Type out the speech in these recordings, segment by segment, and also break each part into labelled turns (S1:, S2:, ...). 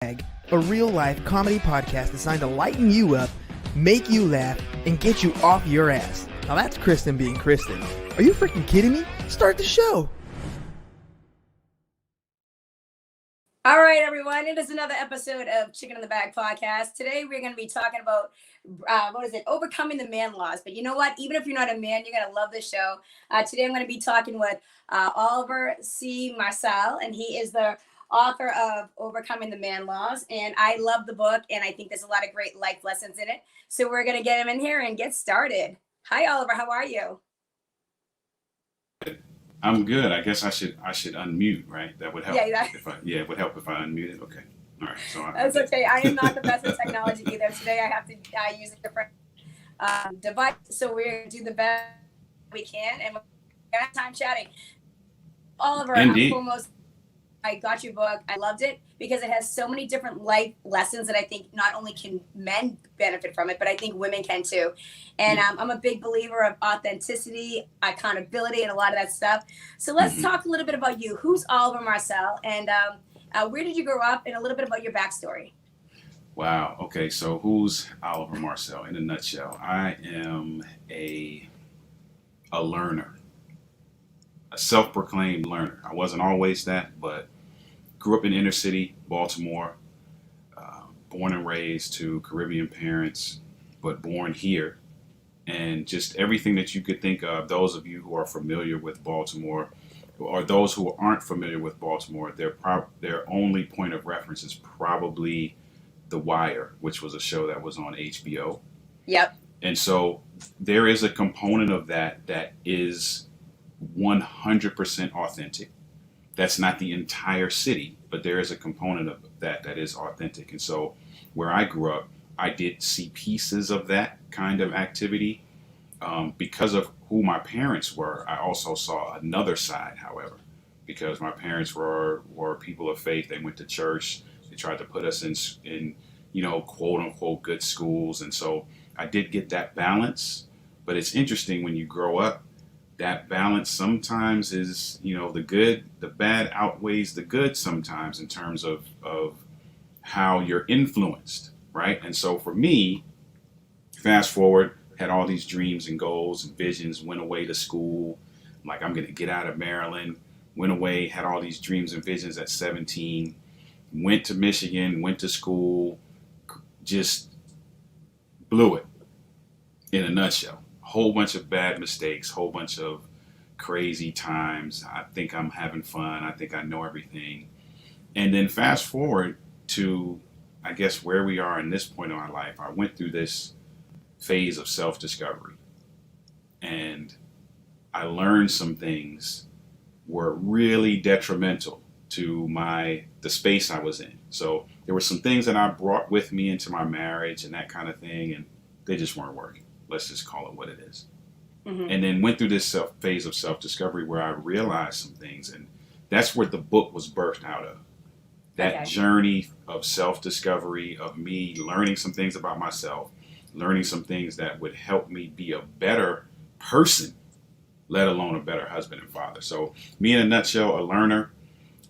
S1: A real-life comedy podcast designed to lighten you up, make you laugh, and get you off your ass. Now that's Kristen being Kristen. Are you freaking kidding me? Start the show!
S2: All right, everyone. It is another episode of Chicken in the Bag podcast. Today, we're going to be talking about, overcoming the man laws. But you know what? Even if you're not a man, you're going to love this show. Today, I'm going to be talking with Oliver C. Marcel, and he is the author of Overcoming the Man Laws. And I love the book, and I think there's a lot of great life lessons in it. So we're going to get him in here and get started. Hi, Oliver. How are you?
S3: I'm good. I guess I should unmute, right? That would help.
S2: Yeah,
S3: it would help if I unmuted. Okay. All right. So
S2: that's okay. I am not the best at technology either. Today I have to use a different device, so we're gonna do the best we can, and we're gonna time chatting. Oliver, foremost, I got your book. I loved it because it has so many different life lessons that I think not only can men benefit from it, but I think women can too. And I'm a big believer of authenticity, accountability, and a lot of that stuff. So let's talk a little bit about you. Who's Oliver Marcel, and where did you grow up, and a little bit about your backstory?
S3: Wow. Okay. So who's Oliver Marcel in a nutshell? I am a learner. A self-proclaimed learner. I wasn't always that, but grew up in inner city Baltimore, born and raised to Caribbean parents, but born here. And just everything that you could think of, those of you who are familiar with Baltimore, or those who aren't familiar with Baltimore, their only point of reference is probably The Wire, which was a show that was on HBO.
S2: Yep.
S3: And so there is a component of that is 100% authentic. That's not the entire city, but there is a component of that is authentic. And so where I grew up, I did see pieces of that kind of activity. Because of who my parents were, I also saw another side, however, because my parents were people of faith. They went to church. They tried to put us in quote unquote good schools. And so I did get that balance. But it's interesting when you grow up, that balance sometimes is, the bad outweighs the good sometimes in terms of how you're influenced, right? And so for me, fast forward, had all these dreams and goals and visions, went away to school, like I'm going to get out of Maryland, went away, had all these dreams and visions at 17, went to Michigan, went to school, just blew it in a nutshell. Whole bunch of bad mistakes, whole bunch of crazy times. I think I'm having fun. I think I know everything. And then fast forward to, I guess, where we are in this point in my life. I went through this phase of self-discovery, and I learned some things were really detrimental to the space I was in. So there were some things that I brought with me into my marriage and that kind of thing, and they just weren't working. Let's just call it what it is. And then went through this phase of self-discovery where I realized some things, and that's where the book was birthed out of. That journey of self-discovery, of me learning some things about myself, learning some things that would help me be a better person, let alone a better husband and father. So me in a nutshell, a learner.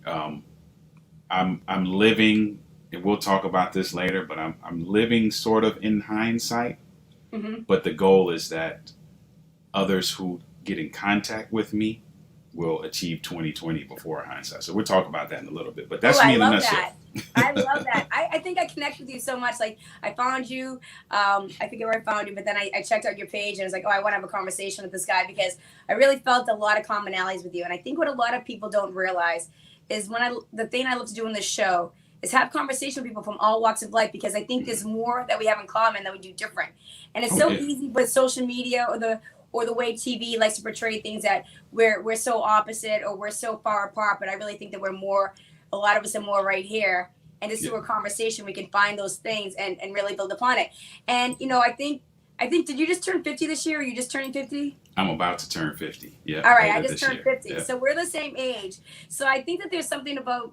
S3: I'm living, and we'll talk about this later, but I'm living sort of in hindsight. But the goal is that others who get in contact with me will achieve 2020 before hindsight. So we'll talk about that in a little bit. But that's me in a nutshell.
S2: I love that. I think I connect with you so much. Like, I found you, I forget where I found you, but then I checked out your page and I was like, I want to have a conversation with this guy because I really felt a lot of commonalities with you. And I think what a lot of people don't realize is the thing I love to do in this show is have conversation with people from all walks of life, because I think there's more that we have in common that we do different. And it's so easy with social media or the way TV likes to portray things that we're so opposite or we're so far apart. But I really think that a lot of us are more right here. And just through a conversation, we can find those things and really build upon it. And, I think, did you just turn 50 this year? Or are you just turning 50?
S3: I'm about to turn 50. Yeah.
S2: All right. I just turned 50. Yeah. So we're the same age. So I think that there's something about,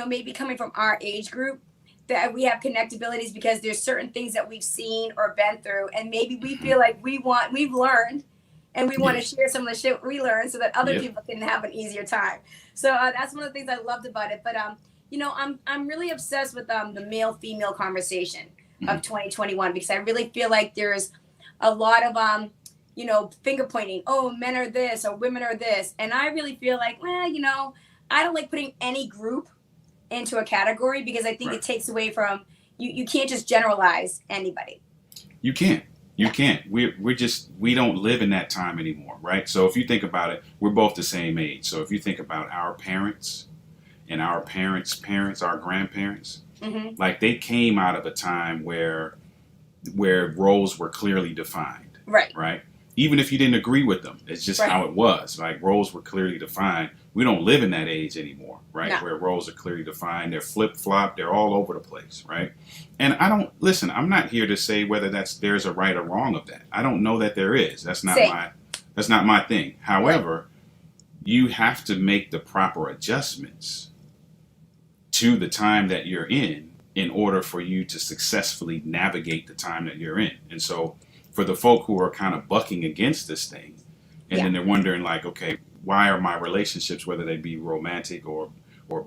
S2: maybe coming from our age group that we have connectabilities because there's certain things that we've seen or been through. And maybe we feel like we've learned and we want to share some of the shit we learned so that other people can have an easier time. So that's one of the things I loved about it. But, I'm really obsessed with the male female conversation
S3: Mhm.
S2: of 2021 because I really feel like there's a lot of finger pointing. Oh, men are this or women are this, and I really feel like, well, I don't like putting any group into a category because I think
S3: Right.
S2: it takes away from you. You can't just generalize anybody.
S3: You can't. You
S2: No.
S3: can't. We don't live in that time anymore, right? So if you think about it, we're both the same age. So if you think about our parents and our parents' parents, our grandparents,
S2: Hmm.
S3: like they came out of a time where roles were clearly defined,
S2: Right.
S3: right? Even if you didn't agree with them, it's just
S2: Right.
S3: how it was. Like roles were clearly defined. We don't live in that age anymore, right?
S2: No.
S3: Where roles are clearly defined. They're flip flop. They're all over the place, right? And I don't listen. I'm not here to say whether there's a right or wrong of that. I don't know that there is.
S2: Same.
S3: That's not my thing.
S2: Right.
S3: However, you have to make the proper adjustments to the time that you're in order for you to successfully navigate the time that you're in. And so for the folk who are kind of bucking against this thing, and
S2: Yeah.
S3: then they're wondering like, okay, why are my relationships, whether they be romantic or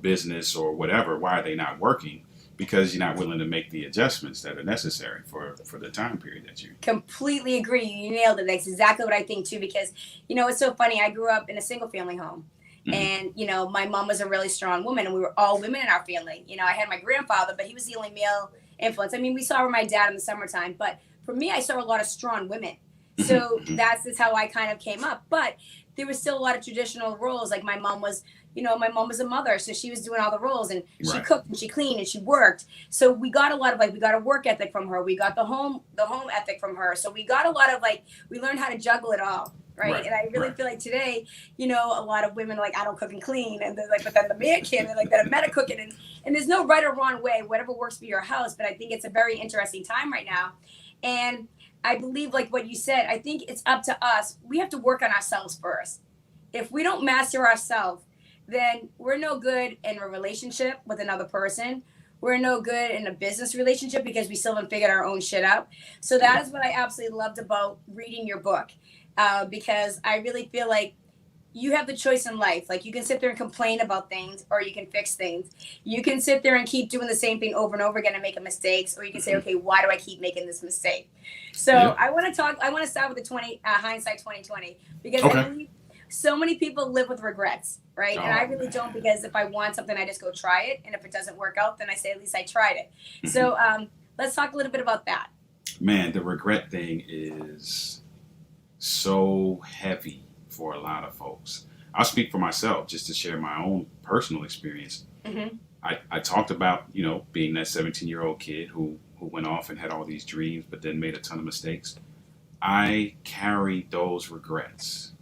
S3: business or whatever, why are they not working? Because you're not willing to make the adjustments that are necessary for the time period that you.
S2: Completely agree. You nailed it. That's exactly what I think too. Because it's so funny. I grew up in a single family home,
S3: Mhm.
S2: and my mom was a really strong woman, and we were all women in our family. I had my grandfather, but he was the only male influence. I mean, we saw my dad in the summertime, but for me, I saw a lot of strong women. So
S3: Mhm.
S2: that's just how I kind of came up. But there was still a lot of traditional roles. Like my mom was a mother, so she was doing all the roles, and she
S3: Right.
S2: cooked and she cleaned and she worked. So we got a lot of we got a work ethic from her. We got the home ethic from her. So we got a lot of we learned how to juggle it all. Right.
S3: Right.
S2: And I really
S3: Right.
S2: feel like today, a lot of women are like, I don't cook and clean. And they're like, but then the man can, they're like, that men are cooking. And there's no right or wrong way, whatever works for your house. But I think it's a very interesting time right now. And I believe, like what you said, I think it's up to us. We have to work on ourselves first. If we don't master ourselves, then we're no good in a relationship with another person. We're no good in a business relationship because we still haven't figured our own shit out. So that is what I absolutely loved about reading your book, because I really feel like you have the choice in life. Like you can sit there and complain about things, or you can fix things. You can sit there and keep doing the same thing over and over again and making mistakes, or you can say, okay, why do I keep making this mistake? So
S3: Yep.
S2: I want to talk. I want to start with the hindsight 2020 because I
S3: Okay.
S2: believe so many people live with regrets, right? And I
S3: Oh
S2: really don't,
S3: man.
S2: because if I want something, I just go try it, and if it doesn't work out, then I say at least I tried it.
S3: Mhm.
S2: So let's talk a little bit about that.
S3: Man, the regret thing is so heavy for a lot of folks. I'll speak for myself just to share my own personal experience.
S2: Hmm.
S3: I talked about, being that 17-year-old kid who went off and had all these dreams, but then made a ton of mistakes. I carried those regrets,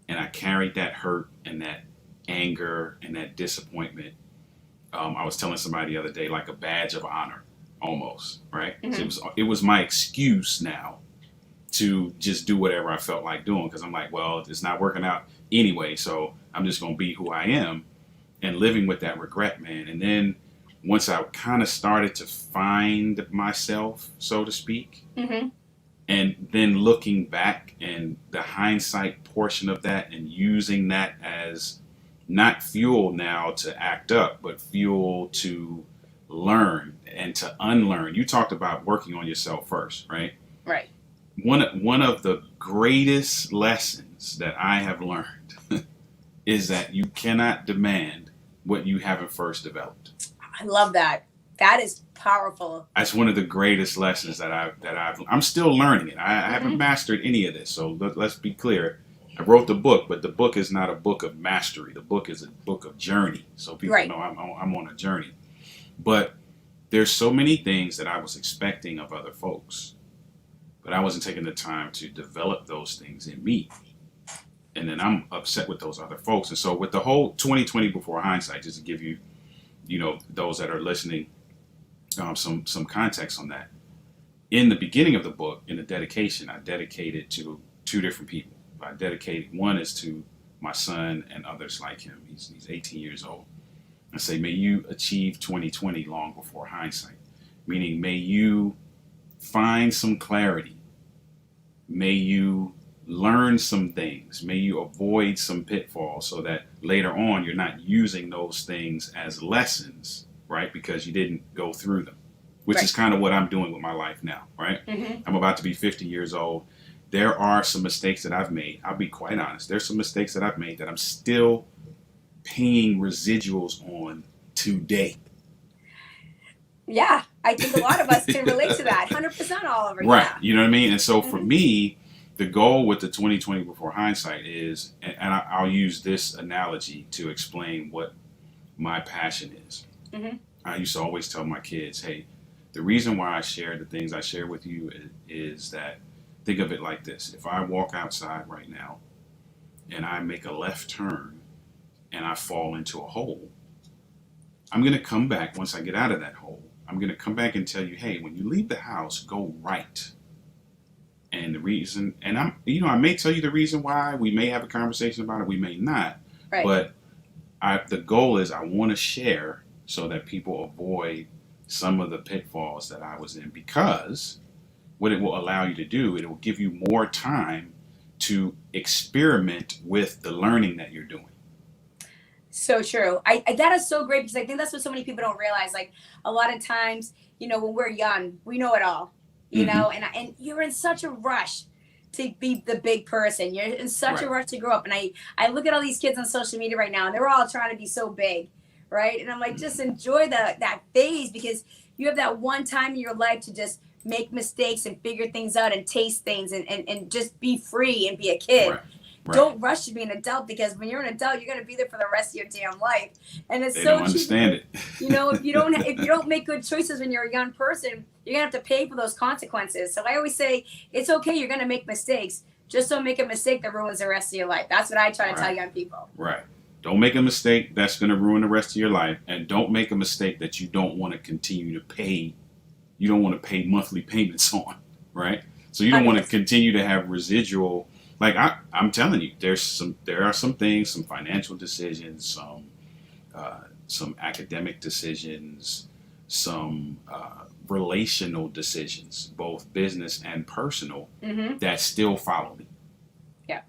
S3: and I carried that hurt and that anger and that disappointment. I was telling somebody the other day, like a badge of honor, almost, right?
S2: Hmm.
S3: It was my excuse now to just do whatever I felt like doing, because I'm like, well, it's not working out anyway, so I'm just gonna be who I am, and living with that regret, man. And then once I kind of started to find myself, so to speak,
S2: Hmm.
S3: and then looking back and the hindsight portion of that and using that as not fuel now to act up, but fuel to learn and to unlearn. You talked about working on yourself first, right?
S2: Right.
S3: One of the greatest lessons that I have learned is that you cannot demand what you haven't first developed.
S2: I love that. That is powerful.
S3: That's one of the greatest lessons I'm still learning it. I haven't
S2: Hmm.
S3: mastered any of this. So let's be clear. I wrote the book, but the book is not a book of mastery. The book is a book of journey. So people
S2: Right.
S3: know I'm on a journey. But there's so many things that I was expecting of other folks, but I wasn't taking the time to develop those things in me. And then I'm upset with those other folks. And so with the whole 2020 before hindsight, just to give you, those that are listening, some context on that. In the beginning of the book, in the dedication, I dedicated to two different people. One is to my son and others like him. He's 18 years old. I say, may you achieve 2020 long before hindsight. Meaning, may you find some clarity. May you learn some things. May you avoid some pitfalls so that later on you're not using those things as lessons, right? Because you didn't go through them, which is kind of what I'm doing with my life now, right? I'm about to be 50 years old. There are some mistakes that I've made. I'll be quite honest. There's some mistakes that I've made that I'm still paying residuals on today.
S2: Yeah, I think a lot of us can relate to that. 100% Oliver.
S3: Right.
S2: Yeah.
S3: You know what I mean? And so for me, the goal with the 2020 before hindsight is, and I'll use this analogy to explain what my passion is. I used to always tell my kids, hey, the reason why I share the things I share with you is that, think of it like this. If I walk outside right now and I make a left turn and I fall into a hole, I'm going to come back once I get out of that hole. I'm going to come back and tell you, hey, when you leave the house, go right. And the reason, and I may tell you the reason why. We may have a conversation about it. We may not.
S2: Right.
S3: But the goal is I want to share so that people avoid some of the pitfalls that I was in, because what it will allow you to do, it will give you more time to experiment with the learning that you're doing.
S2: So true. I that is so great, because I think that's what so many people don't realize. Like, a lot of times, when we're young, we know it all, and you're in such a rush to be the big person. You're in such a rush to grow up. And I look at all these kids on social media right now, and they're all trying to be so big, right? And I'm like, just enjoy that phase, because you have that one time in your life to just make mistakes and figure things out and taste things and just be free and be a kid.
S3: Right.
S2: Don't rush to be an adult, because when you're an adult, you're going to be there for the rest of your damn life. And it's
S3: They
S2: so
S3: don't understand it.
S2: if you don't make good choices when you're a young person, you're going to have to pay for those consequences. So I always say, it's okay, you're going to make mistakes. Just don't make a mistake that ruins the rest of your life. That's what I try to tell young people.
S3: Right. Don't make a mistake that's going to ruin the rest of your life, and don't make a mistake that you don't want to continue to pay. You don't want to pay monthly payments on, right? So you don't want to continue to have residual. Like I'm telling you, there are some things, some financial decisions, some academic decisions, some relational decisions, both business and personal, that still follow me.
S2: Yeah.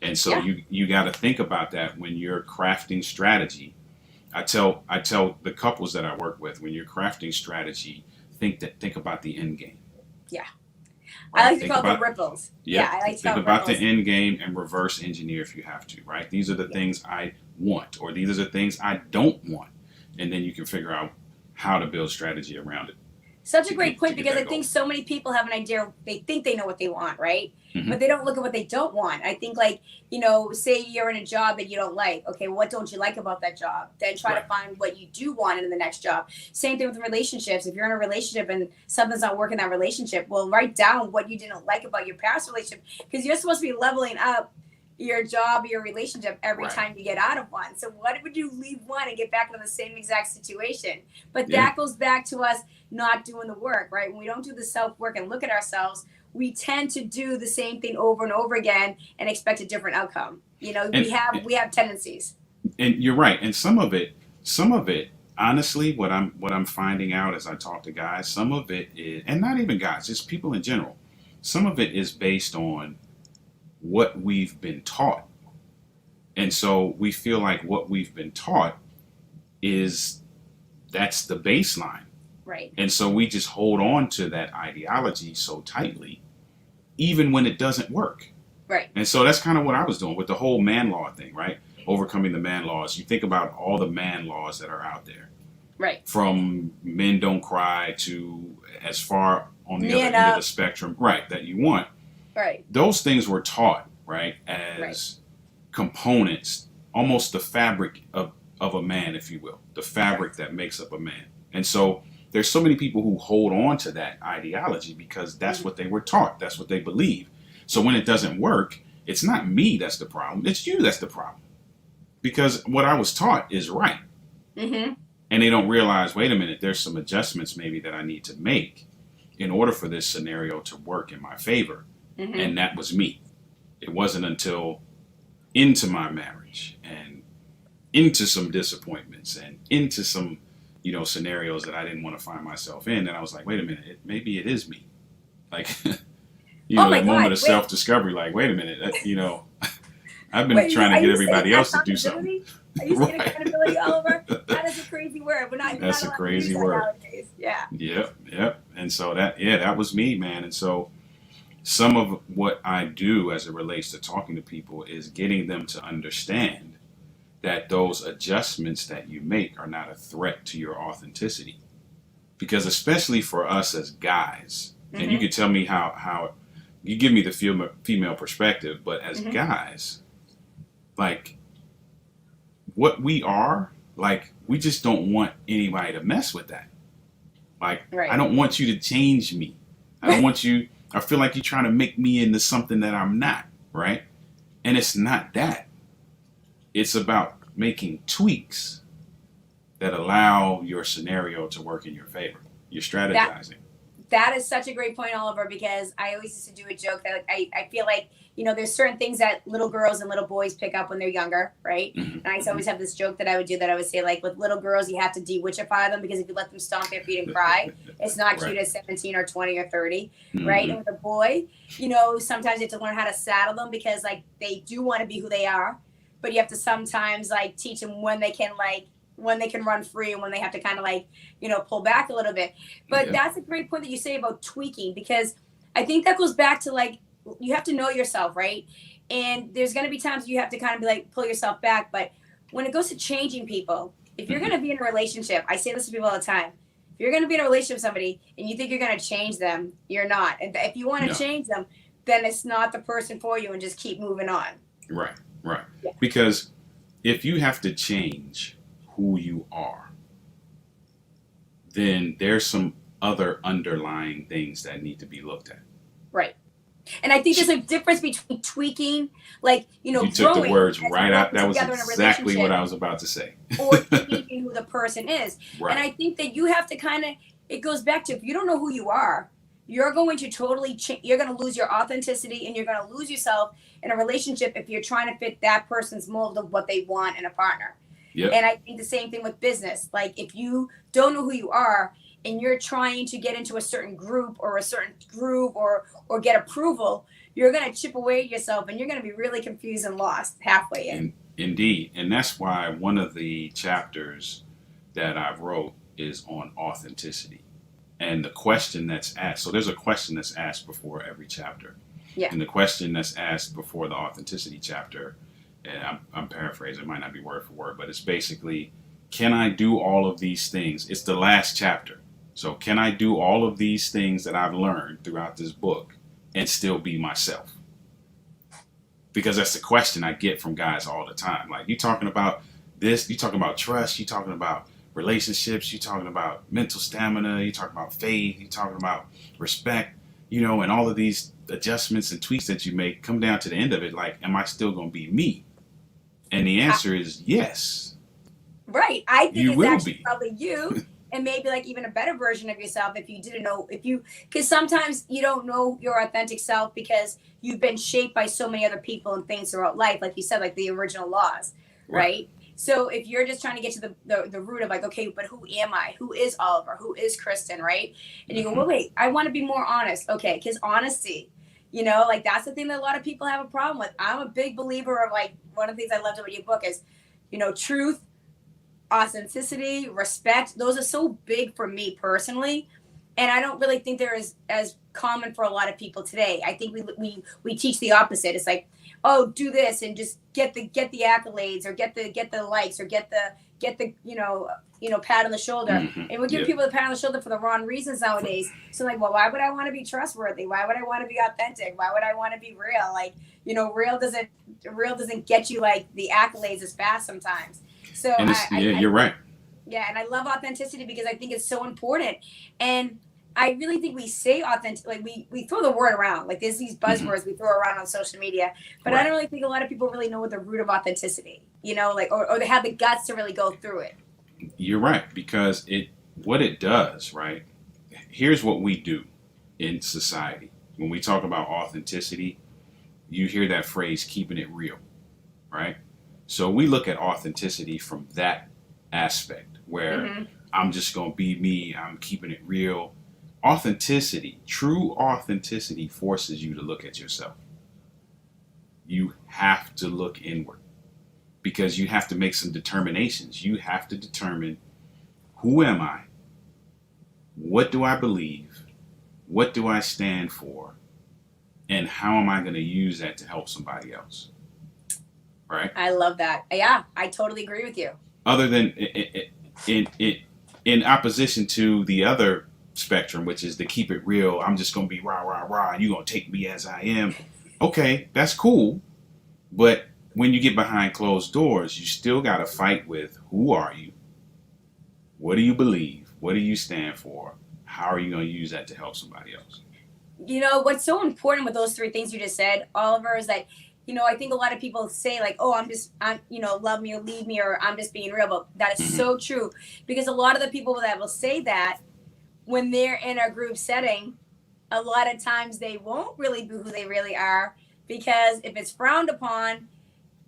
S3: And so you got to think about that when you're crafting strategy. I tell the couples that I work with, when you're crafting strategy, think about the end game.
S2: Yeah.
S3: Right?
S2: I like to call them ripples.
S3: Yeah,
S2: I like to
S3: think
S2: call
S3: about
S2: ripples.
S3: the end game and reverse engineer if you have to, right? These are the things I want, or these are the things I don't want. And then you can figure out how to build strategy around it.
S2: Such a great point, because I think so many people have an idea. They think they know what they want, right? But they don't look at what they don't want. I think, say you're in a job that you don't like. Okay, what don't you like about that job? Then try to find what you do want in the next job. Same thing with relationships. If you're in a relationship and something's not working in that relationship, well, write down what you didn't like about your past relationship, because you're supposed to be leveling up your job, your relationship every time you get out of one. So what would you leave one and get back into the same exact situation? But that goes back to us not doing the work, right? When we don't do the self-work and look at ourselves, we tend to do the same thing over and over again and expect a different outcome. We have tendencies.
S3: And you're right. And some of it, honestly, what I'm finding out as I talk to guys, some of it is, and not even guys, just people in general, some of it is based on what we've been taught. And so we feel like what we've been taught that's the baseline.
S2: Right.
S3: And so we just hold on to that ideology so tightly, even when it doesn't work.
S2: Right.
S3: And so that's kind of what I was doing with the whole man law thing, right? Overcoming the man laws. You think about all the man laws that are out there.
S2: Right.
S3: From men don't cry to as far on the other end of the spectrum, right, that you want.
S2: Right.
S3: Those things were taught, right, as components, almost the fabric of a man, if you will, the fabric that makes up a man. And so there's so many people who hold on to that ideology because that's what they were taught. That's what they believe. So when it doesn't work, it's not me that's the problem. It's you that's the problem. Because what I was taught is right. And they don't realize, wait a minute, there's some adjustments maybe that I need to make in order for this scenario to work in my favor. And that was me. It wasn't until into my marriage and into some disappointments and into some scenarios that I didn't want to find myself in, and I was like, wait a minute, maybe it is me. Like,
S2: Oh my
S3: that moment
S2: God,
S3: of
S2: wait.
S3: self-discovery, like, wait a minute, I've been
S2: Wait,
S3: trying to
S2: are
S3: get
S2: you saying
S3: everybody else to do something.
S2: accountability? Are you saying
S3: Right.
S2: accountability, Oliver? That is a crazy word. You're not
S3: That's a
S2: allowed to use
S3: crazy
S2: that
S3: word.
S2: nowadays. Yeah.
S3: Yep. And so that was me, man. And so some of what I do as it relates to talking to people is getting them to understand that those adjustments that you make are not a threat to your authenticity. Because especially for us as guys, and you could tell me how you give me the female perspective, but as guys, like what we are, like we just don't want anybody to mess with that. Like,
S2: Right.
S3: I don't want you to change me. I don't want you, I feel like you're trying to make me into something that I'm not, right? And it's not that. It's about making tweaks that allow your scenario to work in your favor. You're strategizing.
S2: That is such a great point, Oliver, because I always used to do a joke that I feel like, there's certain things that little girls and little boys pick up when they're younger, right? And I used to always have this joke that I would do that I would say, like, with little girls, you have to de-witchify them because if you let them stomp their feet and cry, it's not cute at 17 or 20 or 30, right? And with a boy, sometimes you have to learn how to saddle them because, like, they do want to be who they are, but you have to sometimes, like, teach them when they can run free and when they have to kind of like, pull back a little bit. But that's a great point that you say about tweaking, because I think that goes back to, like, you have to know yourself, right? And there's going to be times you have to kind of be like, pull yourself back. But when it goes to changing people, if you're going to be in a relationship, I say this to people all the time. If you're going to be in a relationship with somebody and you think you're going to change them, you're not. And if you want to change them, then it's not the person for you, and just keep moving on.
S3: Right.
S2: Yeah.
S3: Because if you have to change who you are, then there's some other underlying things that need to be looked at.
S2: Right. And I think there's a difference between tweaking, like,
S3: you took the words right out. That was exactly what I was about to say.
S2: Or changing who the person is.
S3: Right.
S2: And I think that you have to kind of, it goes back to, if you don't know who you are, you're going to totally you're going to lose your authenticity, and you're going to lose yourself in a relationship if you're trying to fit that person's mold of what they want in a partner.
S3: Yep.
S2: And I think the same thing with business. Like, if you don't know who you are and you're trying to get into a certain group or a certain groove or get approval, you're going to chip away at yourself, and you're going to be really confused and lost halfway in.
S3: Indeed. And that's why one of the chapters that I wrote is on authenticity. And the question that's asked, so there's a question that's asked before every chapter.
S2: Yeah.
S3: And the question that's asked before the authenticity chapter, and I'm paraphrasing, it might not be word for word, but it's basically, can I do all of these things? It's the last chapter. So can I do all of these things that I've learned throughout this book and still be myself? Because that's the question I get from guys all the time. Like, you talking about this, you talking about trust, you talking about relationships, you talking about mental stamina, you talking about faith, you talking about respect, and all of these adjustments and tweaks that you make come down to the end of it. Like, am I still going to be me? And the answer is yes.
S2: Right. I think
S3: You
S2: it's
S3: will
S2: actually
S3: be.
S2: probably you. And maybe like even a better version of yourself if you didn't know, because sometimes you don't know your authentic self because you've been shaped by so many other people and things throughout life, like you said, like the original laws, right? So if you're just trying to get to the root of like, okay, but who am I? Who is Oliver? Who is Kristen, right? And you go, well, wait, I want to be more honest. Okay, because honesty, like that's the thing that a lot of people have a problem with. I'm a big believer of, like, one of the things I loved about your book is, truth, authenticity, respect. Those are so big for me personally, and I don't really think they're as common for a lot of people today. I think we teach the opposite. It's like, oh, do this and just get the accolades or get the likes or get the pat on the shoulder. And we give people the pat on the shoulder for the wrong reasons nowadays. So like, well, why would I want to be trustworthy? Why would I want to be authentic? Why would I want to be real? Like, real doesn't get you like the accolades as fast sometimes. So
S3: you're right.
S2: Yeah, and I love authenticity because I think it's so important. And I really think we say authentic, like we throw the word around, like there's these buzzwords we throw around on social media, but I don't really think a lot of people really know what the root of authenticity, like, or they have the guts to really go through it.
S3: You're right, because what it does, right? Here's what we do in society. When we talk about authenticity, you hear that phrase, keeping it real, right? So we look at authenticity from that aspect where I'm just going to be me. I'm keeping it real. Authenticity, true authenticity forces you to look at yourself. You have to look inward because you have to make some determinations. You have to determine, who am I? What do I believe? What do I stand for? And how am I going to use that to help somebody else? Right?
S2: I love that. Yeah, I totally agree with you.
S3: Other than in opposition to the other spectrum, which is to keep it real, I'm just going to be rah, rah, rah, and you're going to take me as I am. Okay, that's cool. But when you get behind closed doors, you still got to fight with, who are you? What do you believe? What do you stand for? How are you going to use that to help somebody else?
S2: You know, what's so important with those three things you just said, Oliver, is that, you know, I think a lot of people say like, oh, you know, love me or leave me, or I'm just being real. But that is so true, because a lot of the people that will say that, when they're in a group setting, a lot of times they won't really be who they really are, because if it's frowned upon,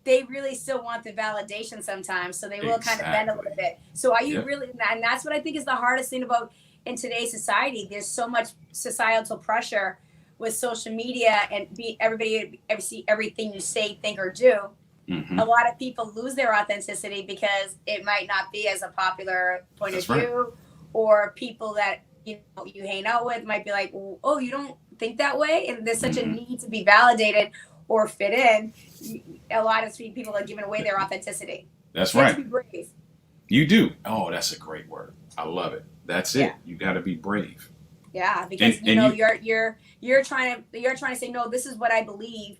S2: they really still want the validation sometimes. So they will kind of bend a little bit. So are you really, and that's what I think is the hardest thing about in today's society. There's so much societal pressure with social media and everybody see everything you say, think, or do. A lot of people lose their authenticity because it might not be as a popular point of view, or people that you know you hang out with might be like, oh, you don't think that way, and there's such a need to be validated or fit in. A lot of people are giving away their authenticity.
S3: That's
S2: you
S3: right.
S2: Have to be brave.
S3: You do. Oh, that's a great word. I love it. That's it.
S2: Yeah.
S3: You got to be brave.
S2: Yeah, because you're trying to say, no, this is what I believe,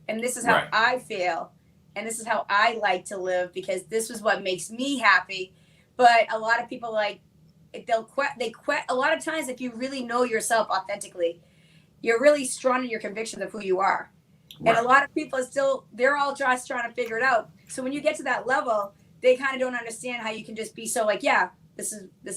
S2: and this is how I feel, and this is how I like to live, because this is what makes me happy. But a lot of people, like, they quit. A lot of times, if you really know yourself authentically, you're really strong in your convictions of who you are. And a lot of people they're all just trying to figure it out. So when you get to that level, they kind of don't understand how you can just be so like, yeah, this,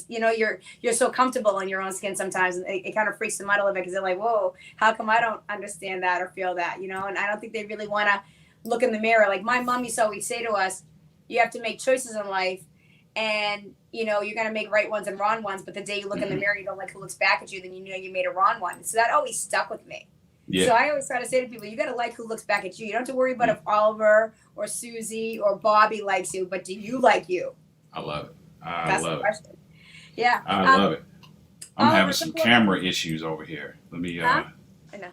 S2: you know, you're so comfortable in your own skin sometimes. And it kind of freaks them out a little bit, because they're like, whoa, how come I don't understand that or feel that, you know? And I don't think they really want to look in the mirror. Like my mom used to always say to us, you have to make choices in life, and, you know, you're going to make right ones and wrong ones. But the day you look in the mirror, you don't like who looks back at you, then you know you made a wrong one. So that always stuck with me. Yeah. So I always try to say to people, you got to like who looks back at you. You don't have to worry about if Oliver or Susie or Bobby likes you, but do you like you?
S3: I love it.
S2: That's the question. Yeah.
S3: I love it. I'm having some camera issues over here. Let me, I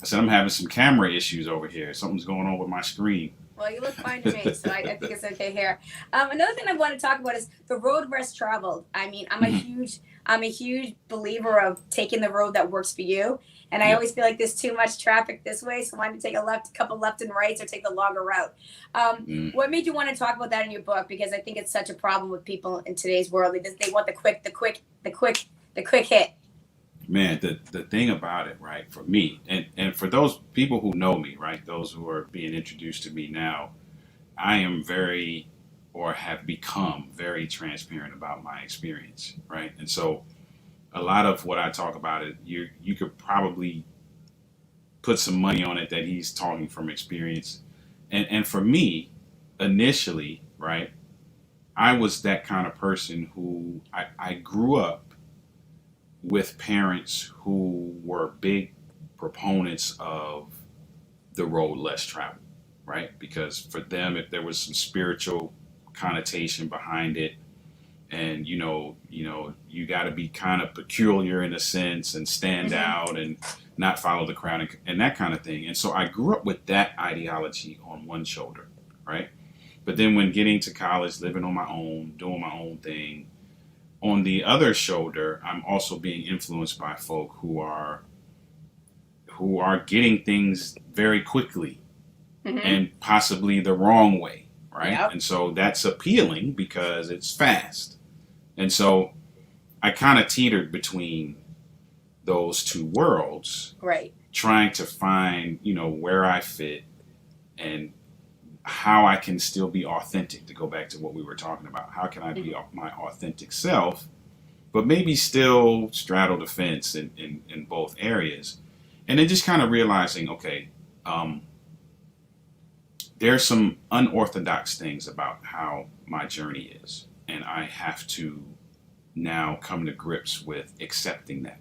S3: said I'm having some camera issues over here. Something's going on with my screen.
S2: Well, you look fine to me, so I think it's okay here. Another thing I want to talk about is the road less traveled. I mean, I'm a huge believer of taking the road that works for you. And I always feel like there's too much traffic this way, so why don't you take a couple left and rights, or take the longer route? What made you want to talk about that in your book? Because I think it's such a problem with people in today's world. They want the quick hit.
S3: Man, the thing about it, right, for me, and for those people who know me, right, those who are being introduced to me now, I am very, or have become very transparent about my experience, right? And so a lot of what I talk about, you could probably put some money on it that he's talking from experience. And for me, initially, right, I was that kind of person who I grew up with parents who were big proponents of the road less traveled, right? Because for them, if there was some spiritual connotation behind it, and you got to be kind of peculiar in a sense and stand out and not follow the crowd and that kind of thing. And so I grew up with that ideology on one shoulder, right? But then when getting to college, living on my own, doing my own thing, on the other shoulder, I'm also being influenced by folk who are getting things very quickly and possibly the wrong way, right? Yep. And so that's appealing because it's fast. And so I kind of teetered between those two worlds,
S2: right?
S3: Trying to find, where I fit and how I can still be authentic, to go back to what we were talking about. How can I be my authentic self, but maybe still straddle the fence in both areas? And then just kind of realizing, okay, there's some unorthodox things about how my journey is. And I have to now come to grips with accepting that.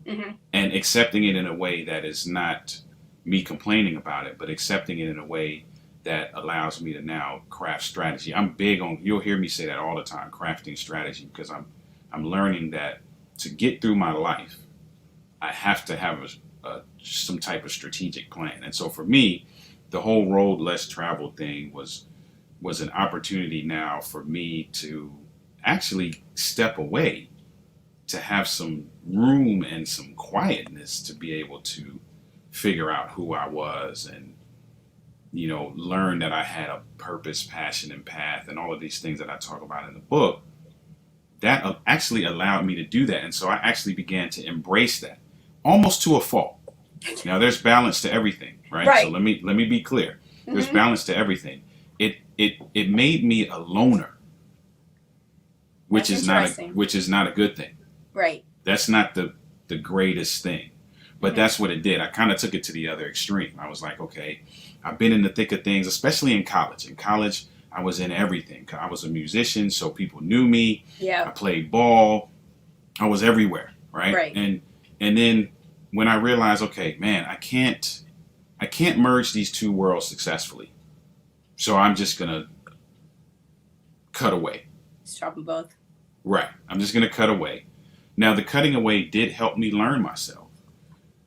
S3: and accepting it in a way that is not me complaining about it, but accepting it in a way that allows me to now craft strategy. I'm big on, you'll hear me say that all the time, crafting strategy, because I'm learning that to get through my life, I have to have some type of strategic plan. And so for me, the whole road less traveled thing was an opportunity now for me to actually step away, to have some room and some quietness to be able to figure out who I was and, learn that I had a purpose, passion, and path, and all of these things that I talk about in the book. That actually allowed me to do that. And so I actually began to embrace that almost to a fault. Now there's balance to everything, right?
S2: Right.
S3: So let me be clear. There's balance to everything. It made me a loner, which is not a good thing.
S2: Right.
S3: That's not the greatest thing. But that's what it did. I kind of took it to the other extreme. I was like, okay, I've been in the thick of things, especially in college. In college, I was in everything. I was a musician, so people knew me.
S2: Yeah.
S3: I played ball. I was everywhere, right?
S2: Right.
S3: And then when I realized, okay, man, I can't merge these two worlds successfully. So I'm just gonna cut away.
S2: Just drop them both.
S3: Right. I'm just gonna cut away. Now the cutting away did help me learn myself.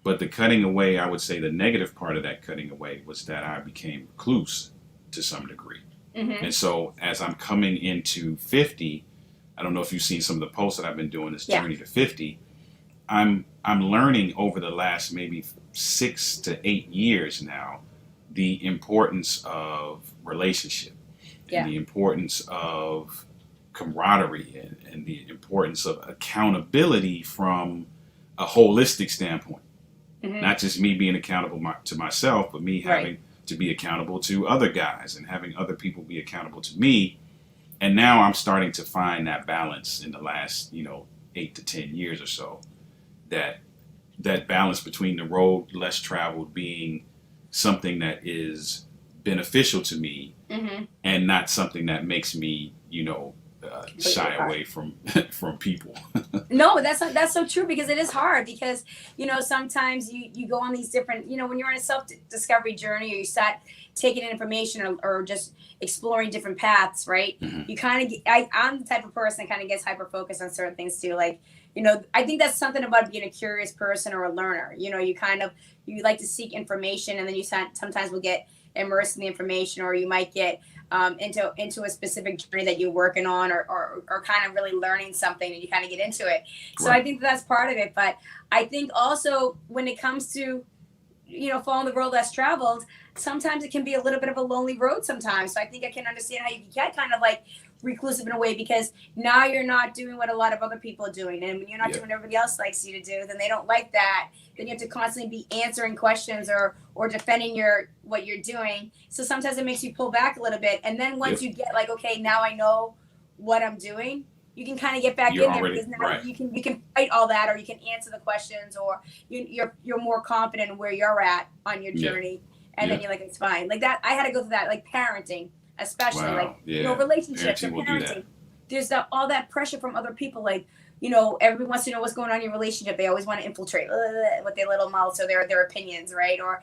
S3: But the cutting away, I would say the negative part of that cutting away was that I became recluse to some degree. And so as I'm coming into 50, I don't know if you've seen some of the posts that I've been doing, this journey to 50, I'm learning over the last maybe 6 to 8 years now the importance of relationship and the importance of camaraderie and the importance of accountability from a holistic standpoint. Not just me being accountable to myself, but me having to be accountable to other guys and having other people be accountable to me. And now I'm starting to find that balance in the last, 8 to 10 years or so, that balance between the road less traveled being something that is beneficial to me and not something that makes me, shy away from people.
S2: No, that's so true, because it is hard, because sometimes you go on these different, when you're on a self-discovery journey, or you start taking in information or just exploring different paths, right? You kind of I'm the type of person that kind of gets hyper focused on certain things too, like I think that's something about being a curious person or a learner. You like to seek information, and then you sometimes will get immersed in the information, or you might get into a specific journey that you're working on, or kind of really learning something, and you kind of get into it. So I think that's part of it. But I think also when it comes to, following the road less traveled, sometimes it can be a little bit of a lonely road sometimes. So I think I can understand how you can get kind of like reclusive in a way, because now you're not doing what a lot of other people are doing, and when you're not doing what everybody else likes you to do, then they don't like that. Then you have to constantly be answering questions or defending what you're doing. So sometimes it makes you pull back a little bit, and then once you get like, okay, now I know what I'm doing, you can kind of get back in there, because now you can fight all that, or you can answer the questions, or you're more confident in where you're at on your journey, and then you're like, it's fine. Like that, I had to go through that, like parenting. Especially relationships and parenting. There's all that pressure from other people. Like, everybody wants to know what's going on in your relationship. They always want to infiltrate with their little mouths or their opinions, right? Or,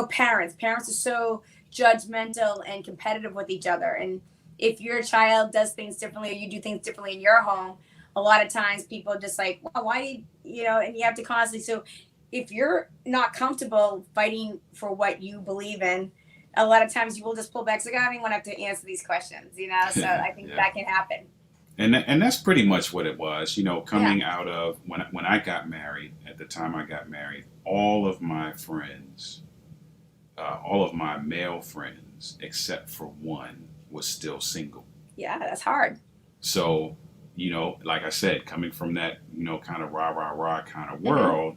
S2: parents are so judgmental and competitive with each other. And if your child does things differently, or you do things differently in your home, a lot of times people are just like, well, why do you, and you have to constantly. So if you're not comfortable fighting for what you believe in, a lot of times you will just pull back. So I don't even want to have to answer these questions, So I think that can happen.
S3: And that's pretty much what it was, coming out of when I got married. At the time I got married, all of my friends, all of my male friends, except for one, was still single.
S2: Yeah, that's hard.
S3: So, like I said, coming from that, kind of rah kind of world.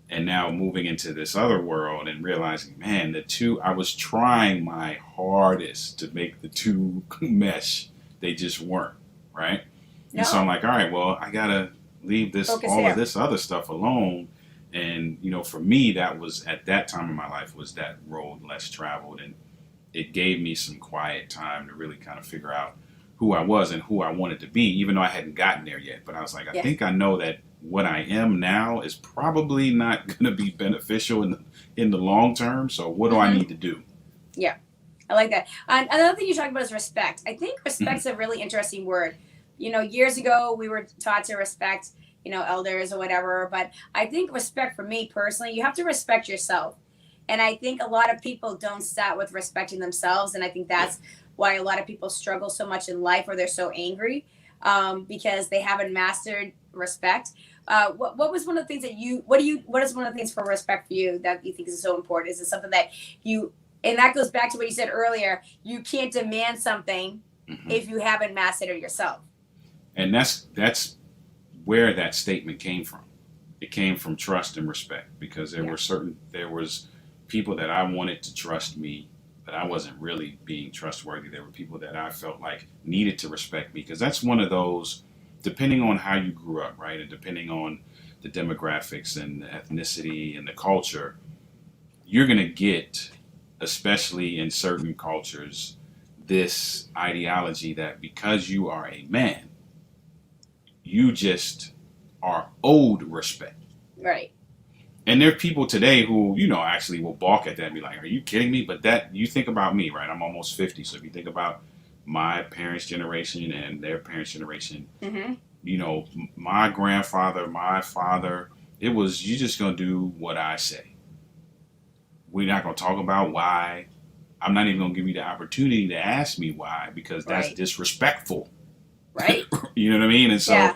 S3: And now moving into this other world and realizing, man, I was trying my hardest to make the two mesh. They just weren't, right? No. And so I'm like, all right, well, I got to leave of this other stuff alone. And, for me, that was, at that time in my life, was that road less traveled. And it gave me some quiet time to really kind of figure out who I was and who I wanted to be, even though I hadn't gotten there yet. But I was like, I think I know that what I am now is probably not going to be beneficial in the long term. So what do I need to do?
S2: Yeah, I like that. And another thing you talked about is respect. I think respect is
S3: Mhm.
S2: a really interesting word. Years ago we were taught to respect, elders or whatever. But I think respect for me personally, you have to respect yourself. And I think a lot of people don't start with respecting themselves. And I think
S3: Yeah.
S2: that's why a lot of people struggle so much in life or they're so angry because they haven't mastered respect. What was one of the things that what is one of the things for respect for you that you think is so important? Is it something that you, and that goes back to what you said earlier, you can't demand something
S3: Hmm.
S2: if you haven't mastered it yourself.
S3: And that's where that statement came from. It came from trust and respect, because
S2: Yeah.
S3: there was people that I wanted to trust me, but I wasn't really being trustworthy. There were people that I felt like needed to respect me, because that's one of those, depending on how you grew up, right? And depending on the demographics and the ethnicity and the culture, you're going to get, especially in certain cultures, this ideology that because you are a man, you just are owed respect.
S2: Right.
S3: And there are people today who, actually will balk at that and be like, are you kidding me? But that, you think about me, right? I'm almost 50. So if you think about my parents' generation and their parents' generation,
S2: Mm-hmm.
S3: my grandfather, my father, it was, you just going to do what I say. We're not going to talk about why. I'm not even going to give you the opportunity to ask me why, because that's
S2: Right.
S3: disrespectful.
S2: Right.
S3: You know what I mean? And
S2: Yeah.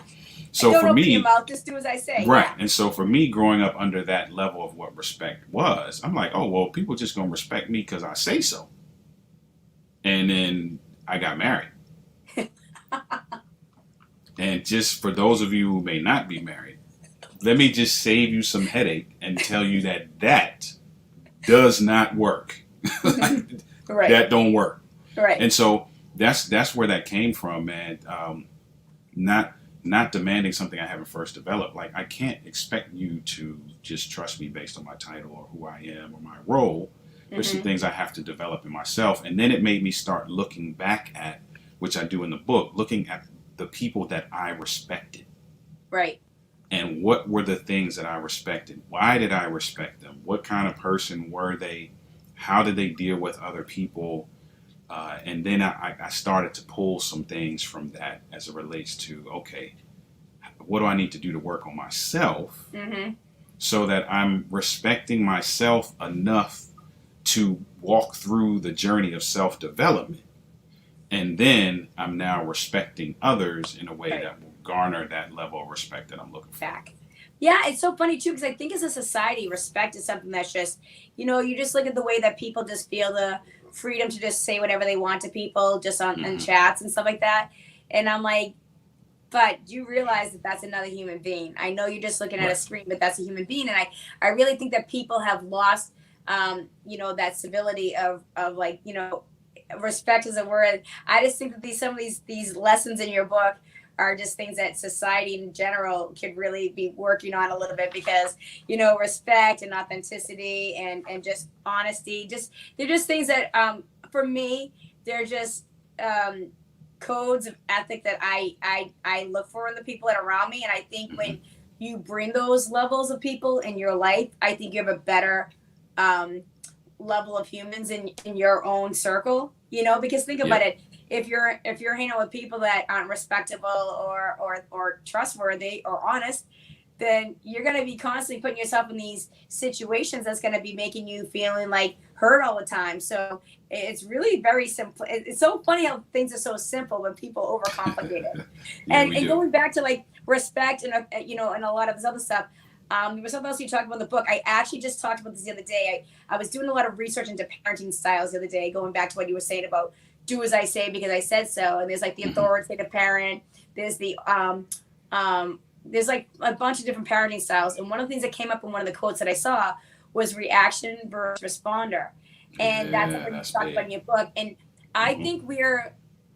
S3: so
S2: Don't
S3: for
S2: open your
S3: me,
S2: mouth. Just do as I say.
S3: right.
S2: Yeah.
S3: And so for me, growing up under that level of what respect was, I'm like, oh, well, people just going to respect me because I say so. And then I got married. And just for those of you who may not be married, let me just save you some headache and tell you that does not work.
S2: Right.
S3: That don't work.
S2: Right.
S3: And so that's where that came from, man. Not demanding something I haven't first developed. Like, I can't expect you to just trust me based on my title or who I am or my role. There's some
S2: Mm-hmm.
S3: things I have to develop in myself. And then it made me start looking back at, which I do in the book, looking at the people that I respected.
S2: Right.
S3: And what were the things that I respected? Why did I respect them? What kind of person were they? How did they deal with other people? And then I started to pull some things from that as it relates to, okay, what do I need to do to work on myself
S2: Mm-hmm.
S3: so that I'm respecting myself enough to walk through the journey of self-development. And then I'm now respecting others in a way
S2: Right.
S3: that will garner that level of respect that I'm looking for.
S2: Back. Yeah, it's so funny too because I think as a society, respect is something that's just, you just look at the way that people just feel the freedom to just say whatever they want to people just on in
S3: Hmm.
S2: chats and stuff like that. And I'm like, but you realize that that's another human being. I know you're just looking at a
S3: Right.
S2: screen, but that's a human being. And I really think that people have lost, that civility of like, respect is a word. I just think that some of these lessons in your book are just things that society in general could really be working on a little bit because respect and authenticity and just honesty, just they're just things that for me they're just codes of ethic that I look for in the people that are around me. And I think
S3: Hmm.
S2: when you bring those levels of people in your life, I think you have a better um, level of humans in your own circle. Because think about
S3: Yeah.
S2: it. If you're hanging out with people that aren't respectable or trustworthy or honest, then you're going to be constantly putting yourself in these situations that's going to be making you feeling like hurt all the time. So it's really very simple. It's so funny how things are so simple when people overcomplicate it.
S3: Yeah,
S2: and
S3: we
S2: and
S3: do.
S2: going back to like respect and and a lot of this other stuff. There was something else you talked about in the book. I actually just talked about this the other day. I was doing a lot of research into parenting styles the other day, going back to what you were saying about do as I say because I said so. And there's like the
S3: Hmm.
S2: authoritative parent. There's the there's like a bunch of different parenting styles. And one of the things that came up in one of the quotes that I saw was reaction versus responder. And that's
S3: Yeah,
S2: something you
S3: that's
S2: talked about
S3: big.
S2: in your book. And I
S3: Hmm.
S2: think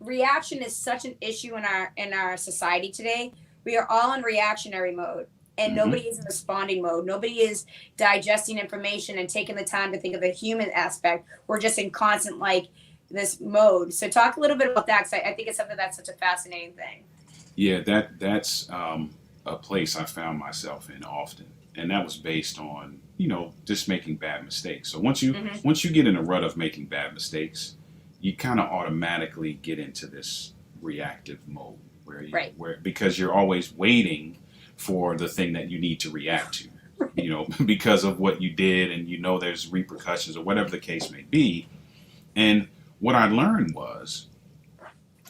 S2: reaction is such an issue in our society today. We are all in reactionary mode and
S3: Hmm.
S2: nobody is in responding mode. Nobody is digesting information and taking the time to think of the human aspect. We're just in constant like this mode. So talk a little bit about that because I think it's something that's such a fascinating thing.
S3: Yeah, that's a place I found myself in often, and that was based on, you know, just making bad mistakes. So once you get in a rut of making bad mistakes, you kind of automatically get into this reactive mode where because you're always waiting for the thing that you need to react to, you know, because of what you did, and you know there's repercussions or whatever the case may be. And what I learned was,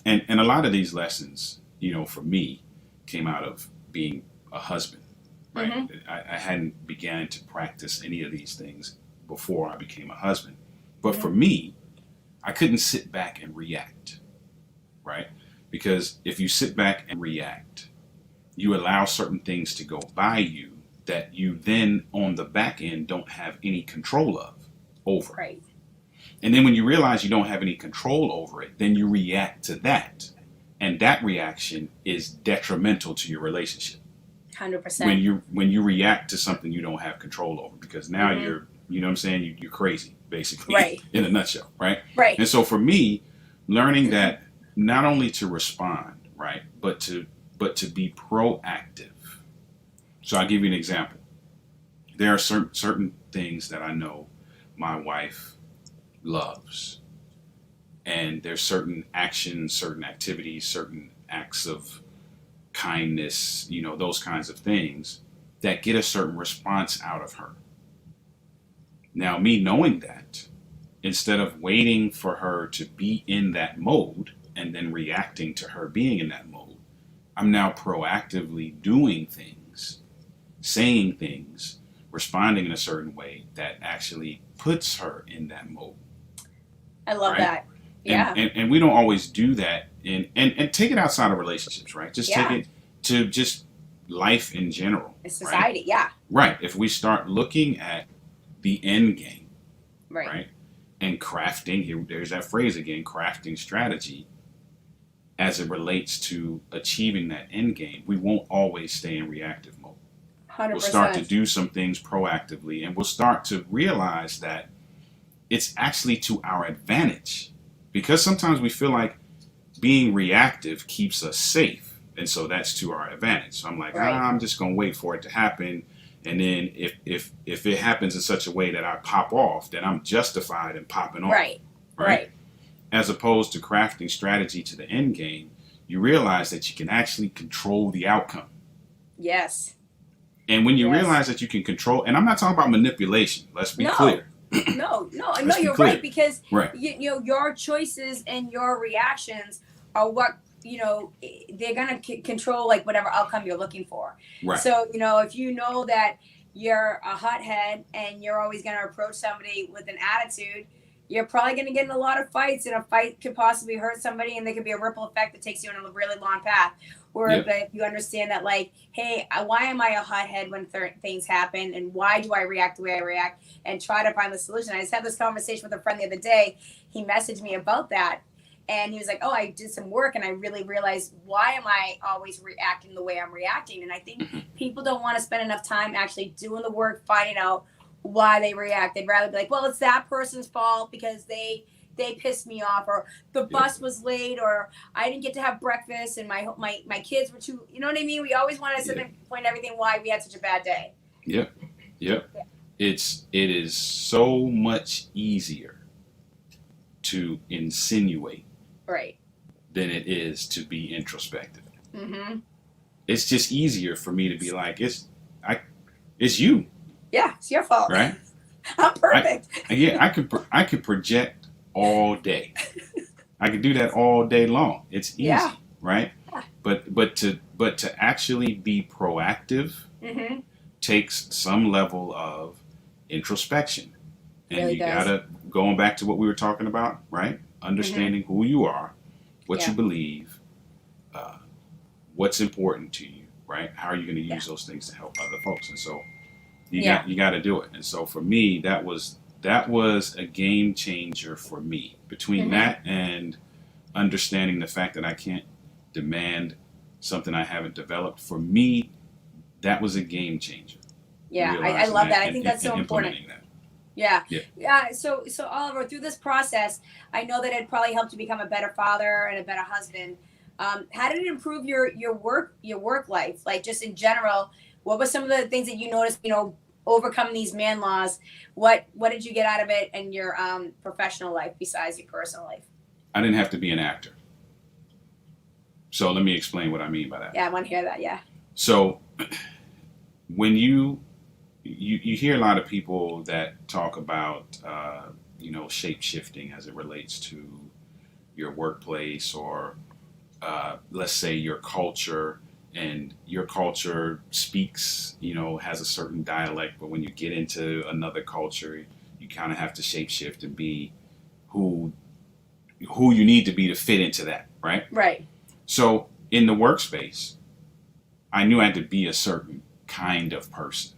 S3: and a lot of these lessons, you know, for me, came out of being a husband, right? I hadn't began to practice any of these things before I became a husband. But for me, I couldn't sit back and react, right? Because if you sit back and react, you allow certain things to go by you that you then on the back end don't have any control over.
S2: Right.
S3: And then when you realize you don't have any control over it, then you react to that. And that reaction is detrimental to your relationship.
S2: 100%.
S3: When you react to something you don't have control over, because now you're, you know what I'm saying, you're crazy, basically,
S2: right.
S3: in a nutshell, right?
S2: Right.
S3: And so for me, learning that not only to respond, right, but to be proactive. So I'll give you an example. There are certain things that I know my wife loves. And there's certain actions, certain activities, certain acts of kindness, you know, those kinds of things that get a certain response out of her. Now, me knowing that, instead of waiting for her to be in that mode and then reacting to her being in that mode, I'm now proactively doing things, saying things, responding in a certain way that actually puts her in that mode.
S2: I love that. Yeah.
S3: And we don't always do that and take it outside of relationships, right? Just take it to just life in general.
S2: In society, right?
S3: Right. If we start looking at the end game,
S2: right?
S3: And crafting, there's that phrase again, crafting strategy as it relates to achieving that end game, we won't always stay in reactive mode.
S2: 100%.
S3: We'll start to do some things proactively, and we'll start to realize that it's actually to our advantage. Because sometimes we feel like being reactive keeps us safe. And so that's to our advantage. So I'm like, I'm just going to wait for it to happen. And then if it happens in such a way that I pop off, then I'm justified in popping off. Right. As opposed to crafting strategy to the end game, you realize that you can actually control the outcome.
S2: Yes.
S3: And when you realize that you can control, and I'm not talking about manipulation. Let's be clear.
S2: No, you're right, because you know your choices and your reactions are what, you know, they're gonna control like whatever outcome you're looking for.
S3: Right.
S2: So you know, if you know that you're a hothead and you're always gonna approach somebody with an attitude, you're probably gonna get in a lot of fights, and a fight could possibly hurt somebody, and there could be a ripple effect that takes you on a really long path. Or if you understand that, like, hey, why am I a hothead when things happen, and why do I react the way I react, and try to find the solution. I just had this conversation with a friend the other day. He messaged me about that, and he was like, oh, I did some work, and I really realized, why am I always reacting the way I'm reacting? And I think people don't want to spend enough time actually doing the work, finding out why they react. They'd rather be like, well, it's that person's fault because they pissed me off, or the bus was late, or I didn't get to have breakfast, and my kids were too, you know what I mean? We always want to sit and point everything why we had such a bad day.
S3: Yep. It is so much easier to insinuate than it is to be introspective. It's just easier for me to be like, it's you.
S2: Yeah, it's your fault.
S3: Right?
S2: I'm perfect.
S3: I could project all day. I could do that all day long. It's easy, right? But to actually be proactive takes some level of introspection. And
S2: really
S3: you
S2: does.
S3: gotta, going back to what we were talking about, right? Understanding who you are, what you believe, what's important to you, right? How are you going to use those things to help other folks? And so you got to do it. And so for me, that was a game changer for me. Between that and understanding the fact that I can't demand something I haven't developed, for me, that was a game changer.
S2: Yeah, I love that. I think that's so important.
S3: That.
S2: Yeah. So Oliver, through this process, I know that it probably helped you become a better father and a better husband. How did it improve your work life? Like just in general, what were some of the things that you noticed? Overcoming these man laws. What did you get out of it in your professional life besides your personal life?
S3: I didn't have to be an actor. So let me explain what I mean by that.
S2: Yeah, I want to hear that. Yeah.
S3: So when you hear a lot of people that talk about shape shifting as it relates to your workplace or let's say your culture, and your culture speaks, has a certain dialect, but when you get into another culture, you kind of have to shape shift and be who you need to be to fit into that, right?
S2: Right.
S3: So in the workspace, I knew I had to be a certain kind of person,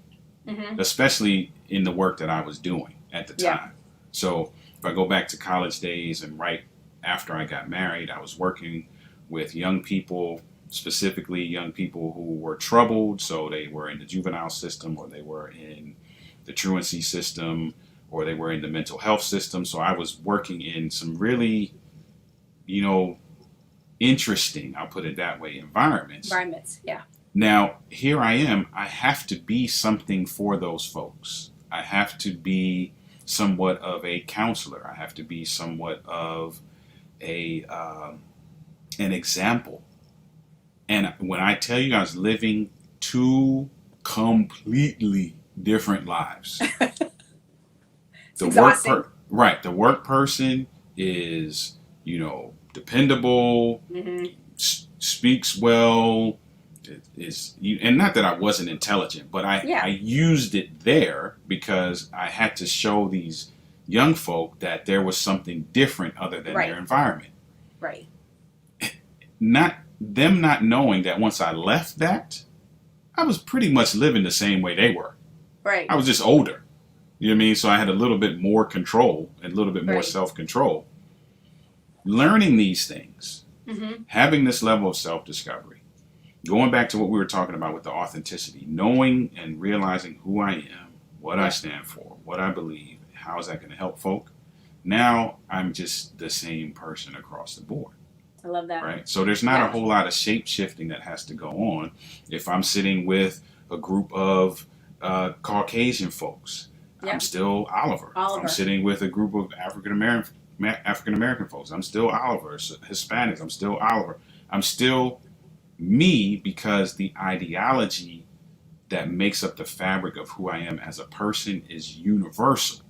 S3: especially in the work that I was doing at the time. So if I go back to college days and right after I got married, I was working with young people, specifically young people who were troubled. So they were in the juvenile system, or they were in the truancy system, or they were in the mental health system. So I was working in some really, interesting, I'll put it that way, environments.
S2: Yeah.
S3: Now, here I am. I have to be something for those folks. I have to be somewhat of a counselor. I have to be somewhat of an example. And when I tell you, I was living two completely different lives. The work person is, dependable, speaks well, and not that I wasn't intelligent, but I used it there because I had to show these young folk that there was something different other than their environment.
S2: Right.
S3: Not knowing that once I left that, I was pretty much living the same way they were.
S2: Right.
S3: I was just older. You know what I mean? So I had a little bit more control and a little bit more self-control. Learning these things, having this level of self-discovery, going back to what we were talking about with the authenticity, knowing and realizing who I am, what I stand for, what I believe, how is that going to help folk? Now I'm just the same person across the board.
S2: I love that.
S3: Right? So there's not a whole lot of shape shifting that has to go on. If I'm sitting with a group of Caucasian folks, I'm still Oliver. If I'm sitting with a group of African American folks, I'm still Oliver. Hispanics, I'm still Oliver. I'm still me, because the ideology that makes up the fabric of who I am as a person is universal.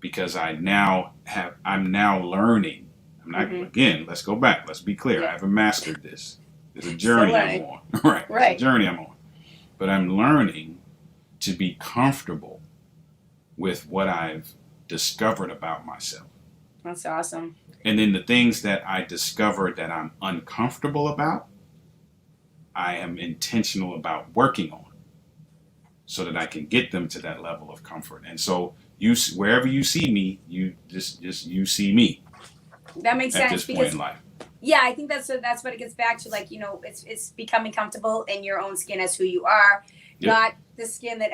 S3: Because I'm now learning. I'm not, again, let's go back. Let's be clear. I haven't mastered this. It's a journey I'm on. Right. It's a journey I'm on. But I'm learning to be comfortable with what I've discovered about myself.
S2: That's awesome.
S3: And then the things that I discovered that I'm uncomfortable about, I am intentional about working on so that I can get them to that level of comfort. And so wherever you see me, you just you see me.
S2: That makes sense.
S3: At this point in life.
S2: Yeah, I think that's what it gets back to. Like, it's becoming comfortable in your own skin as who you are, not the skin that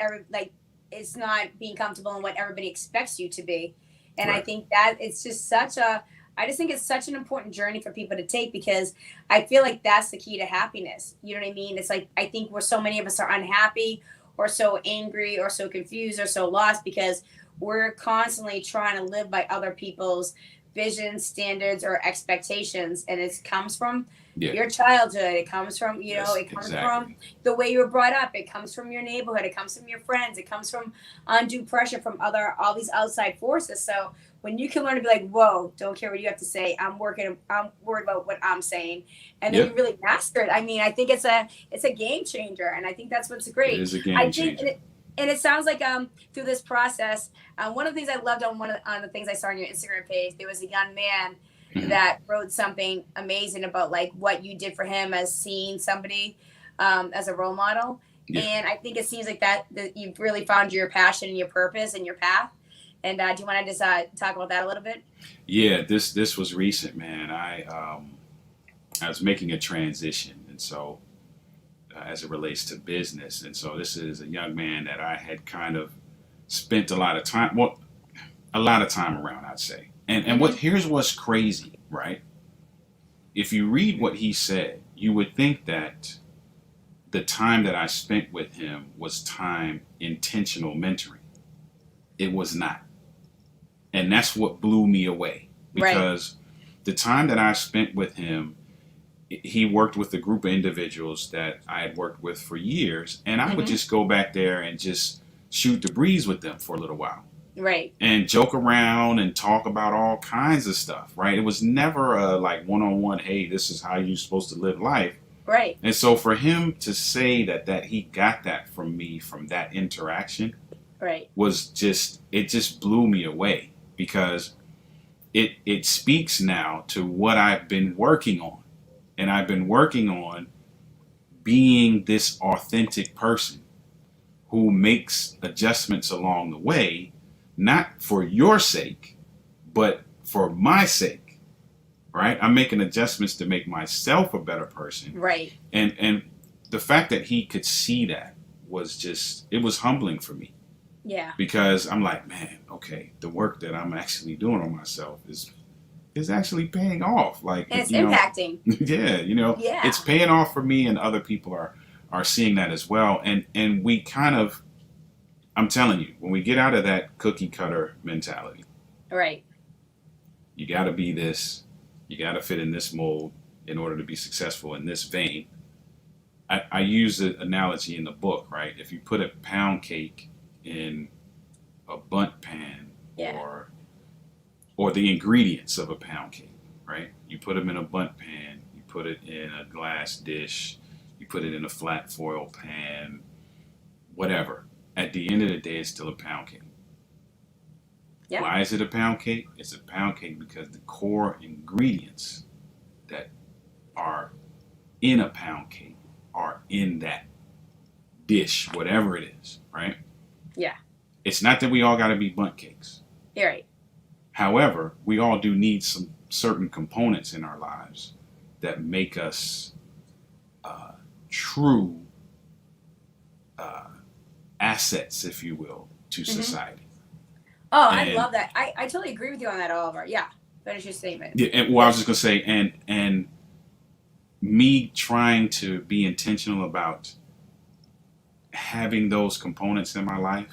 S2: it's not being comfortable in what everybody expects you to be. And I think that it's just I just think it's such an important journey for people to take, because I feel like that's the key to happiness. You know what I mean? It's like, I think so many of us are unhappy or so angry or so confused or so lost because we're constantly trying to live by other people's visions, standards, or expectations. And it comes from your childhood. It comes from, it comes from the way you were brought up. It comes from your neighborhood. It comes from your friends. It comes from undue pressure from all these outside forces. So when you can learn to be like, whoa, don't care what you have to say. I'm worried about what I'm saying. And then you really master it. I mean, I think it's a game changer. And I think that's what's great.
S3: It is a game changer.
S2: And it sounds like through this process, one of the things I loved on on the things I saw on your Instagram page, there was a young man that wrote something amazing about like what you did for him as seeing somebody as a role model. Yeah. And I think it seems like that you've really found your passion and your purpose and your path. And do you want to just talk about that a little bit?
S3: Yeah, this was recent, man. I was making a transition, and so as it relates to business, and so this is a young man that I had kind of spent a lot of time around, I'd say. And here's what's crazy, right? if you read what he said, you would think that the time that I spent with him was time intentional mentoring. It was not. And that's what blew me away. Because the time that I spent with him, he worked with a group of individuals that I had worked with for years. And I would just go back there and just shoot the breeze with them for a little while.
S2: Right.
S3: And joke around and talk about all kinds of stuff, right? It was never a like one-on-one, hey, this is how you're supposed to live life.
S2: Right.
S3: And so for him to say that he got that from me, from that interaction, was just, it just blew me away, because it speaks now to what I've been working on. And I've been working on being this authentic person who makes adjustments along the way, not for your sake, but for my sake, right? I'm making adjustments to make myself a better person.
S2: Right.
S3: And the fact that he could see that was just, it was humbling for me.
S2: Yeah.
S3: Because I'm like, man, okay, the work that I'm actually doing on myself is actually paying off. Like,
S2: and it's
S3: you know,
S2: impacting.
S3: Yeah, it's paying off for me, and other people are seeing that as well. And we kind of, I'm telling you, when we get out of that cookie cutter mentality,
S2: right,
S3: you got to be this, you got to fit in this mold in order to be successful in this vein. I use the analogy in the book, right? If you put a pound cake in a bundt pan, or the ingredients of a pound cake, right? You put them in a bundt pan, you put it in a glass dish, you put it in a flat foil pan, whatever. At the end of the day, it's still a pound cake.
S2: Yeah.
S3: Why is it a pound cake? It's a pound cake because the core ingredients that are in a pound cake are in that dish, whatever it is, right?
S2: Yeah.
S3: It's not that we all got to be bundt cakes.
S2: You're right.
S3: However, we all do need some certain components in our lives that make us true assets, if you will, to society.
S2: Oh, I love that. I totally agree with you on that, Oliver. Yeah. Finish your statement.
S3: Yeah, and well, I was just going to say, and me trying to be intentional about having those components in my life,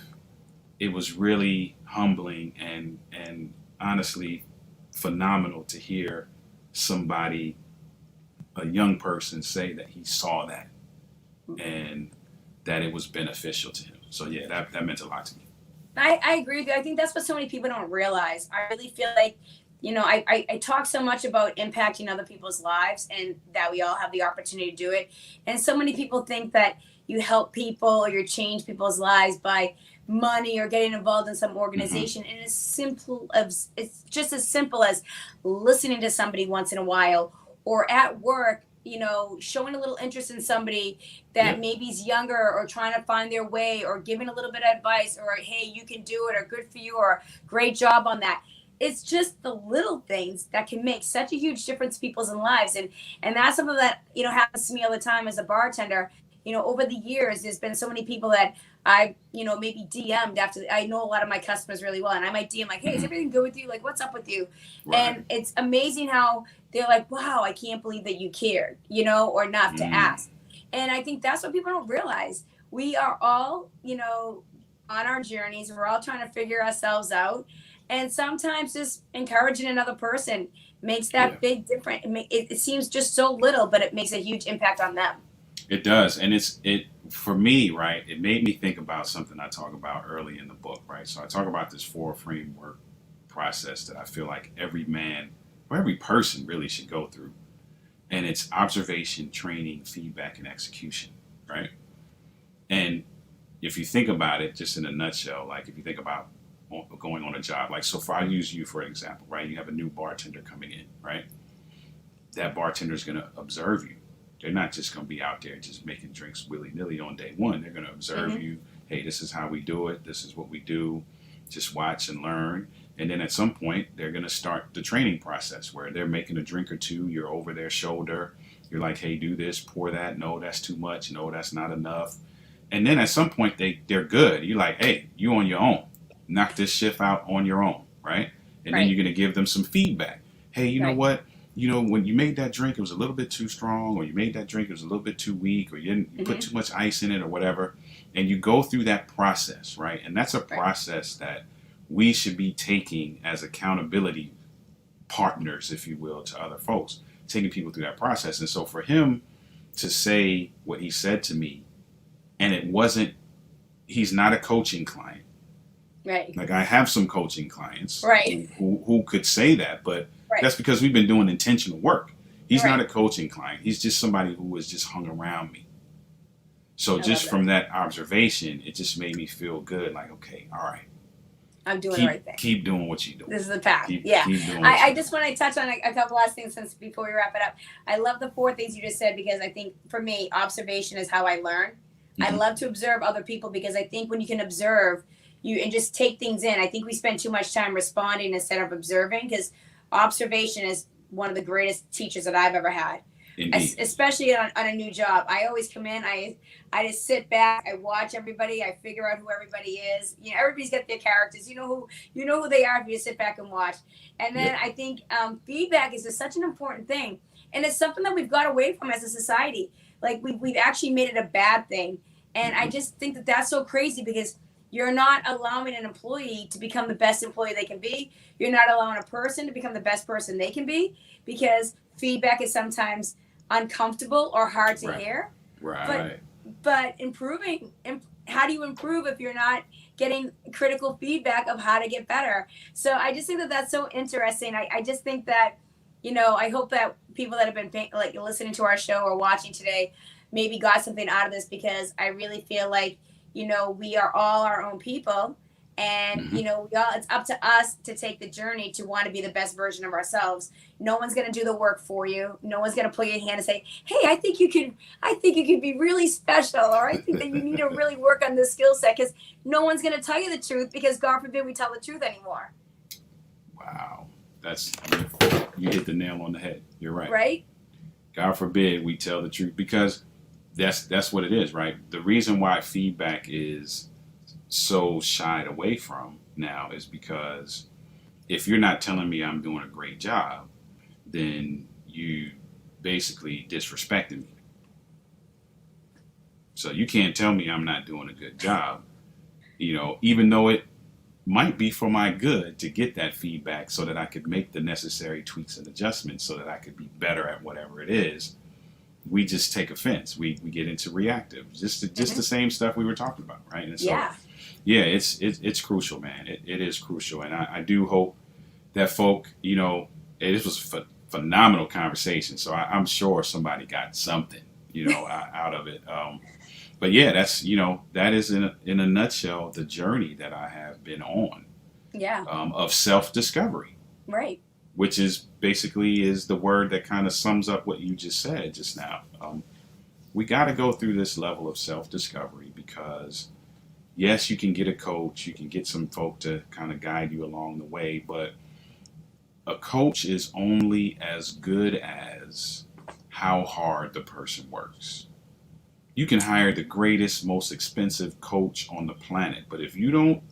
S3: it was really humbling and honestly phenomenal to hear somebody, a young person, say that he saw that and that it was beneficial to him. So yeah, that meant a lot to me.
S2: I agree with you. I think that's what so many people don't realize. I really feel like, I talk so much about impacting other people's lives and that we all have the opportunity to do it. And so many people think that you help people or you change people's lives by money or getting involved in some organization. And it's just as simple as listening to somebody once in a while, or at work, showing a little interest in somebody that maybe is younger or trying to find their way, or giving a little bit of advice, or hey, you can do it, or good for you, or great job on that. It's just the little things that can make such a huge difference in people's lives. And that's something that, happens to me all the time as a bartender. Over the years, there's been so many people that I, maybe DM'd after. I know a lot of my customers really well, and I might DM like, hey, is everything good with you? Like, what's up with you? Right. And it's amazing how they're like, wow, I can't believe that you cared, or enough to ask. And I think that's what people don't realize. We are all, on our journeys. We're all trying to figure ourselves out. And sometimes just encouraging another person makes that big difference. It seems just so little, but it makes a huge impact on them.
S3: It does. And it for me, right, it made me think about something I talk about early in the book, right? So I talk about this 4 framework process that I feel like every man or every person really should go through. And it's observation, training, feedback, and execution, right? And if you think about it, just in a nutshell, like if you think about going on a job, like so far, I use you for an example, right? You have a new bartender coming in, right? That bartender is going to observe you. They're not just going to be out there just making drinks willy-nilly on day one. They're going to observe you. Hey, this is how we do it. This is what we do. Just watch and learn. And then at some point, they're going to start the training process where they're making a drink or two. You're over their shoulder. You're like, hey, do this, pour that. No, that's too much. No, that's not enough. And then at some point, they're good. You're like, hey, you on your own. Knock this shift out on your own, right? And then you're going to give them some feedback. Hey, you know what? when you made that drink, it was a little bit too strong, or you made that drink, it was a little bit too weak, or you put too much ice in it, or whatever. And you go through that process, right? And that's a process that we should be taking as accountability partners, if you will, to other folks, taking people through that process. And so for him to say what he said to me, and he's not a coaching client.
S2: Right.
S3: Like, I have some coaching clients
S2: right.
S3: who could say that, but that's because we've been doing intentional work. He's not a coaching client. He's just somebody who has just hung around me. So just from that observation, it just made me feel good. Like, okay, all right.
S2: I'm doing the right thing.
S3: Keep doing what you're doing.
S2: This is the path.
S3: Keep doing
S2: I just want to touch on a couple last things before we wrap it up. I love the 4 things you just said, because I think for me, observation is how I learn. I love to observe other people, because I think when you can observe and just take things in, I think we spend too much time responding instead of observing, because observation is one of the greatest teachers that I've ever had. Especially on a new job. I always come in, I just sit back, I watch everybody, I figure out who everybody is. Everybody's got their characters. You know who they are if you just sit back and watch. And then I think feedback is such an important thing, and it's something that we've got away from as a society. Like, we've actually made it a bad thing, and I just think that that's so crazy, because you're not allowing an employee to become the best employee they can be. You're not allowing a person to become the best person they can be, because feedback is sometimes uncomfortable or hard to hear.
S3: Right.
S2: But improving, how do you improve if you're not getting critical feedback of how to get better? So I just think that that's so interesting. I just think that, I hope that people that have been listening to our show or watching today maybe got something out of this, because I really feel like, we are all our own people, and it's up to us to take the journey to want to be the best version of ourselves. No one's going to do the work for you. No one's going to pull your hand and say, hey, I think you could be really special, or I think that you need to really work on this skill set, because no one's going to tell you the truth, because God forbid we tell the truth anymore.
S3: Wow. You hit the nail on the head. You're right.
S2: Right?
S3: God forbid we tell the truth, because that's what it is, right? The reason why feedback is so shied away from now is because if you're not telling me I'm doing a great job, then you basically disrespecting me. So you can't tell me I'm not doing a good job, even though it might be for my good to get that feedback, so that I could make the necessary tweaks and adjustments so that I could be better at whatever it is. We just take offense. We get into reactive, just the same stuff we were talking about, right? And so, it's crucial, man. It is crucial, and I do hope that folk, this was a phenomenal conversation. So I'm sure somebody got something, out of it. But yeah, that's that is in a nutshell the journey that I have been on.
S2: Yeah.
S3: Of self-discovery.
S2: Right.
S3: Which is basically the word that kind of sums up what you just said just now. We got to go through this level of self-discovery, because yes, you can get a coach, you can get some folk to kind of guide you along the way, but a coach is only as good as how hard the person works. You can hire the greatest, most expensive coach on the planet, but if you don't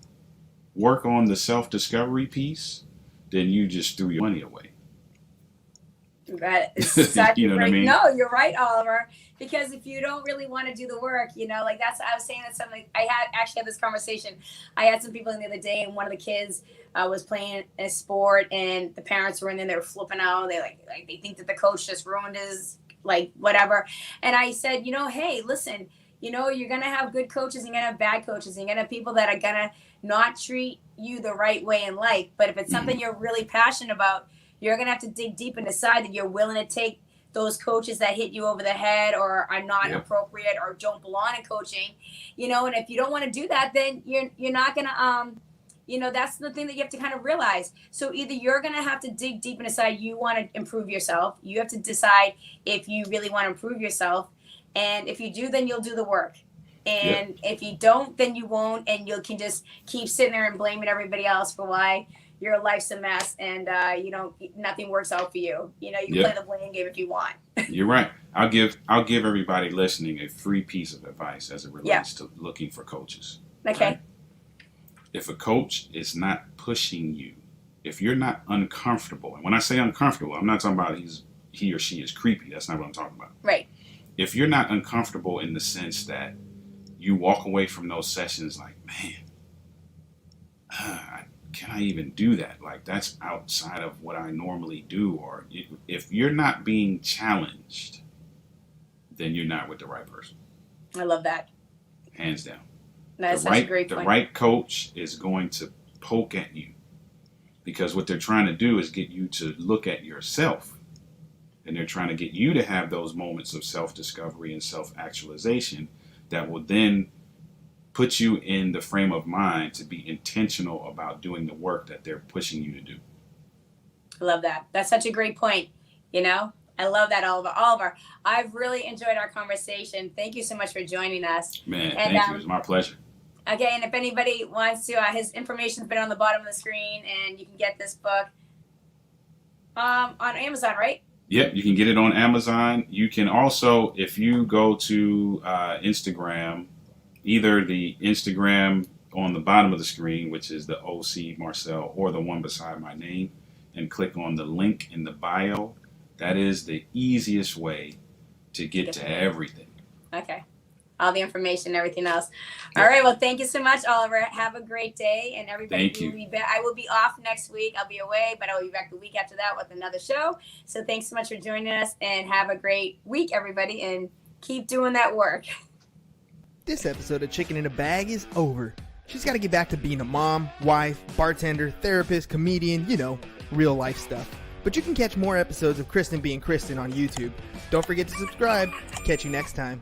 S3: work on the self-discovery piece, then you just threw your money away.
S2: That is such
S3: you know what I mean?
S2: No, you're right, Oliver. Because if you don't really want to do the work, that's I was saying that something. I had this conversation. I had some people in the other day, and one of the kids was playing a sport, and the parents were in there. They were flipping out. They they think that the coach just ruined his whatever. And I said, hey, listen, you're gonna have good coaches, and you're gonna have bad coaches, and you're gonna have people that are gonna not treat you the right way in life. But if it's something you're really passionate about, you're going to have to dig deep and decide that you're willing to take those coaches that hit you over the head or are not appropriate or don't belong in coaching, and if you don't want to do that, then you're not going to, that's the thing that you have to kind of realize. So either you're going to have to dig deep and decide you want to improve yourself. You have to decide if you really want to improve yourself. And if you do, then you'll do the work. And if you don't, then you won't, and you can just keep sitting there and blaming everybody else for why your life's a mess and nothing works out for you. You can play the blame game if you want.
S3: You're right. I'll give everybody listening a free piece of advice as it relates to looking for coaches.
S2: Okay.
S3: Right? If a coach is not pushing you if you're not uncomfortable, and when I say uncomfortable, I'm not talking about he or she is creepy. That's not what I'm talking about.
S2: Right.
S3: If you're not uncomfortable in the sense that you walk away from those sessions like, man, can I even do that? Like, that's outside of what I normally do. Or if you're not being challenged, then you're not with the right person.
S2: I love that.
S3: Hands down.
S2: That's such a great point.
S3: The right coach is going to poke at you, because what they're trying to do is get you to look at yourself. And they're trying to get you to have those moments of self-discovery and self-actualization that will then put you in the frame of mind to be intentional about doing the work that they're pushing you to do.
S2: I love that. That's such a great point. You know, I love that, Oliver. I've really enjoyed our conversation. Thank you so much for joining us.
S3: Man, thank you. It was my pleasure.
S2: Okay, and if anybody wants to, his information's been on the bottom of the screen, and you can get this book on Amazon, right?
S3: Yep, you can get it on Amazon. You can also, if you go to Instagram, either the Instagram on the bottom of the screen, which is the OC Marcel, or the one beside my name, and click on the link in the bio. That is the easiest way to get to everything.
S2: Okay. All the information and everything else. All right. Well, thank you so much, Oliver. Have a great day. And everybody,
S3: thank you.
S2: I will be off next week. I'll be away, but I will be back the week after that with another show. So thanks so much for joining us, and have a great week, everybody, and keep doing that work.
S1: This episode of Chicken in a Bag is over. She's got to get back to being a mom, wife, bartender, therapist, comedian, you know, real life stuff. But you can catch more episodes of Kristen being Kristen on YouTube. Don't forget to subscribe. Catch you next time.